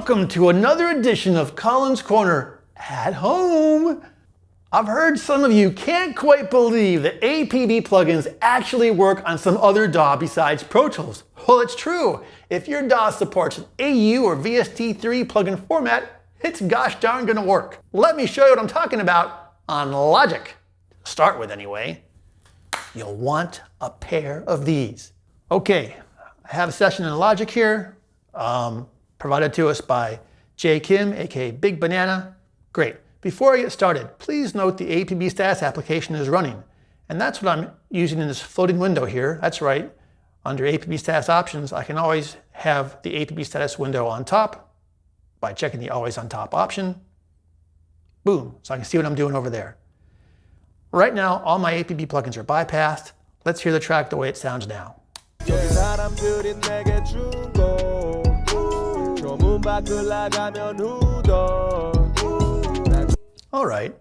Welcome to another edition of Colin's Corner at home. I've heard some of you can't quite believe that APB plugins actually work on some other DAW besides Pro Tools. Well, it's true. If your DAW supports an AU or VST3 plugin format, it's gosh darn gonna work. Let me show you what I'm talking about on Logic. To start with anyway, you'll want a pair of these. Okay, I have a session in Logic here. Provided to us by J. Kim, aka Big Banana. Great. Before I get started, please note the APB status application is running. And that's what I'm using in this floating window here. That's right. Under APB status options, I can always have the APB status window on top by checking the always on top option. Boom. So I can see what I'm doing over there. Right now, all my APB plugins are bypassed. Let's hear the track the way it sounds now. All right,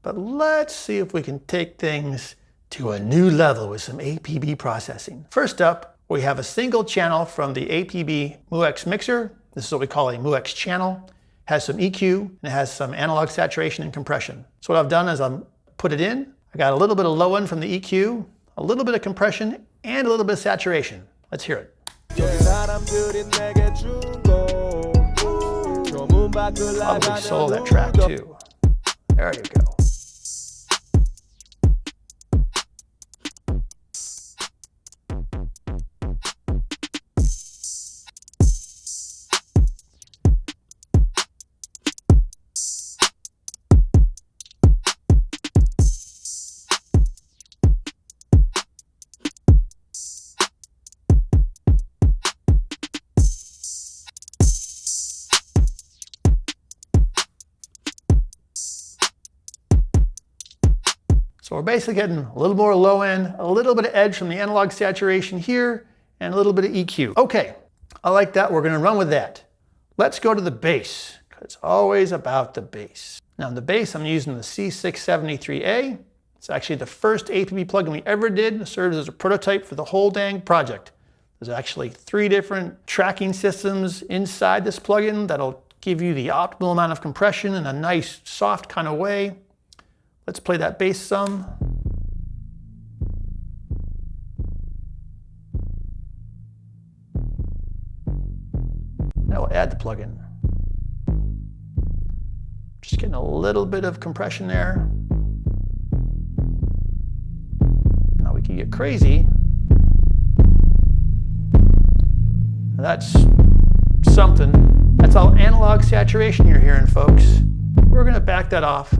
but let's see if we can take things to a new level with some APB processing. First up, we have a single channel from the APB MUX mixer. This is what we call a MUX channel. It has some EQ and it has some analog saturation and compression. So what I've done is I've put it in. I got a little bit of low end from the EQ, a little bit of compression, and a little bit of saturation. Let's hear it. Probably solo that track too. There you go. So we're basically getting a little more low end, a little bit of edge from the analog saturation here, and a little bit of EQ. Okay, I like that. We're gonna run with that. Let's go to the bass, because it's always about the bass. Now in the bass, I'm using the C673A. It's actually the first APB plugin we ever did. It serves as a prototype for the whole dang project. There's actually 3 different tracking systems inside this plugin that'll give you the optimal amount of compression in a nice, soft kind of way. Let's play that bass some. Now we'll add the plugin. Just getting a little bit of compression there. Now we can get crazy. That's something. That's all analog saturation you're hearing, folks. We're gonna back that off.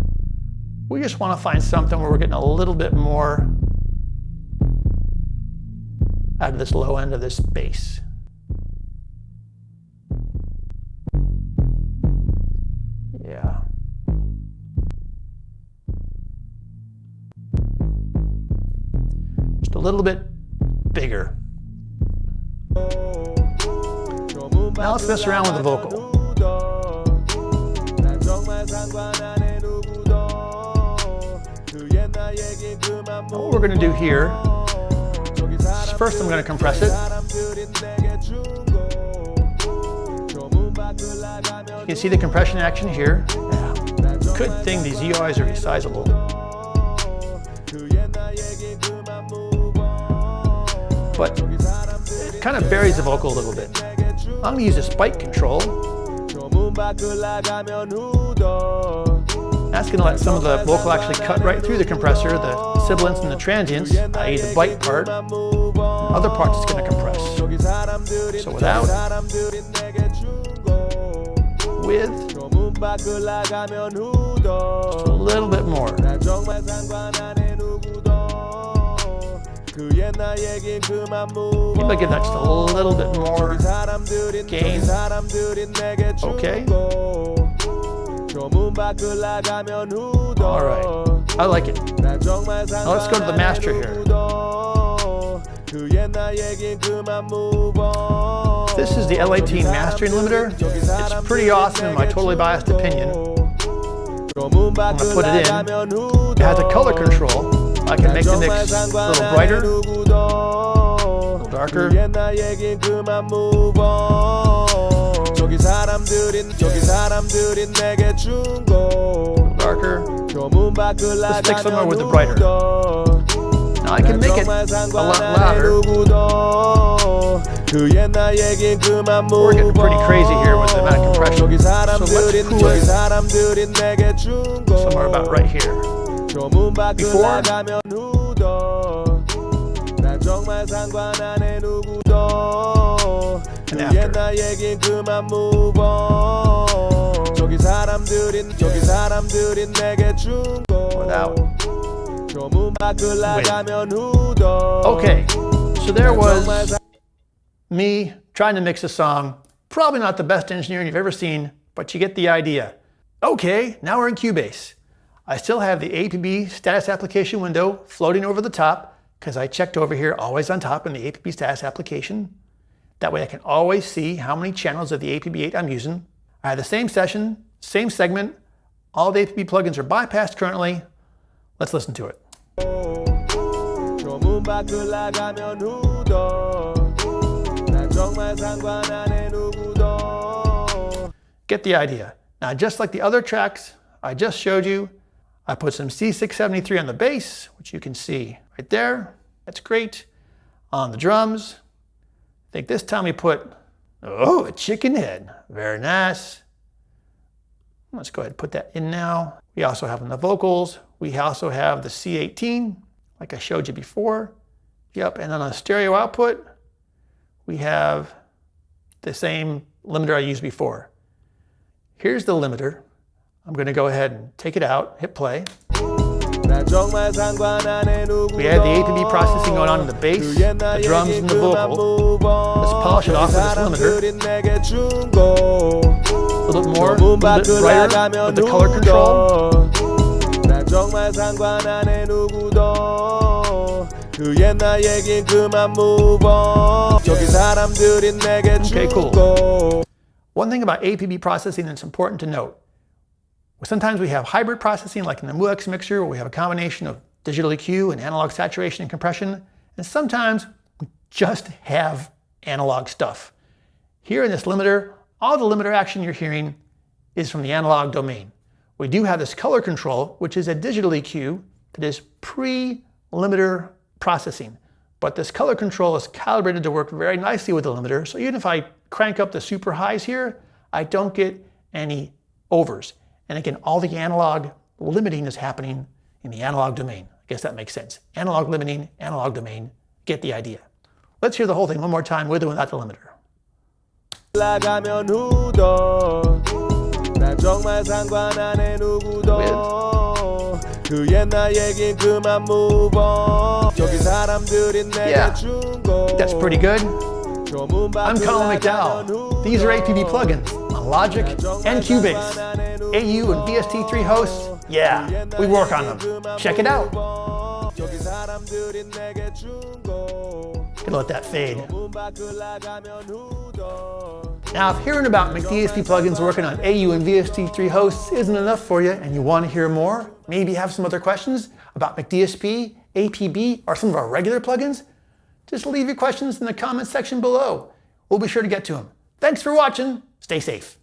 We just want to find something where we're getting a little bit more out of this low end of this bass. Yeah. Just a little bit bigger. Now let's mess around with the vocal. What we're going to do here is first I'm going to compress it. You can see the compression action here. Yeah. Good thing these UIs are resizable. But it kind of buries the vocal a little bit. I'm going to use a spike control. That's going to let some of the vocal actually cut right through the compressor, the sibilants and the transients, i.e. the bite part. Other parts it's going to compress. So without, with, just a little bit more. Maybe give that just a little bit more gain. Okay. All right, I like it. Now let's go to the master here. This is the L18 mastering limiter. It's pretty awesome in my totally biased opinion. I'm gonna put it in. It has a color control. I can make the mix a little brighter, a little darker. 저기 사람들이 내게 준 거 Darker. 조문 밖을 Let's stick somewhere with the 나가면 brighter. 울어 Now I can make it a lot louder. 그 옛날 얘긴 그만 We're getting pretty crazy here with the amount of compression. 저기 So let's cool it 사람들이 내게 준 거 somewhere about right here. 조문 밖을 Before. 나가면 웃어 난 정말 상관 안 해 누구도 그 And after. 옛날 얘긴 그만 move on 저기 사람들이 내게 준 거 Without. 조문 밖을 나가면 웃어 Okay, so there was me trying to mix a song. Probably not the best engineering you've ever seen, but you get the idea. Okay, now we're in Cubase. I still have the APB status application window floating over the top because I checked over here always on top in the APB status application. That way I can always see how many channels of the APB8 I'm using. I have the same session, same segment. All the APB plugins are bypassed currently. Let's listen to it. 조문 밖을 나가면 웃어 난 정말 상관 안 해 누구도 Get the idea. Now, just like the other tracks I just showed you, I put some C673 on the bass, which you can see right there. That's great. On the drums, I think this time we put, oh, a chicken head. Very nice. Let's go ahead and put that in now. We also have on the vocals, we also have the C18, like I showed you before. Yep, and on the stereo output, we have the same limiter I used before. Here's the limiter. I'm going to go ahead and take it out, hit play. We have the APB processing going on in the bass, the drums, and the vocal. Let's polish it off with this limiter. A little bit more, a little bit brighter with the color control. Okay, cool. One thing about APB processing that's important to note. Sometimes we have hybrid processing like in the MUX mixer where we have a combination of digital EQ and analog saturation and compression. And sometimes we just have analog stuff. Here in this limiter, all the limiter action you're hearing is from the analog domain. We do have this color control, which is a digital EQ that is pre-limiter processing. But this color control is calibrated to work very nicely with the limiter. So even if I crank up the super highs here, I don't get any overs. And again, all the analog limiting is happening in the analog domain. I guess that makes sense. Analog limiting, analog domain, get the idea. Let's hear the whole thing one more time with or without the limiter. Yeah, that's pretty good. I'm Colin McDowell. These are APB plugins on Logic and Cubase. AU and VST3 hosts, yeah, we work on them. Check it out. Gonna let that fade. Now, if hearing about McDSP plugins working on AU and VST3 hosts isn't enough for you and you want to hear more, maybe have some other questions about McDSP, APB, or some of our regular plugins, just leave your questions in the comments section below. We'll be sure to get to them. Thanks for watching. Stay safe.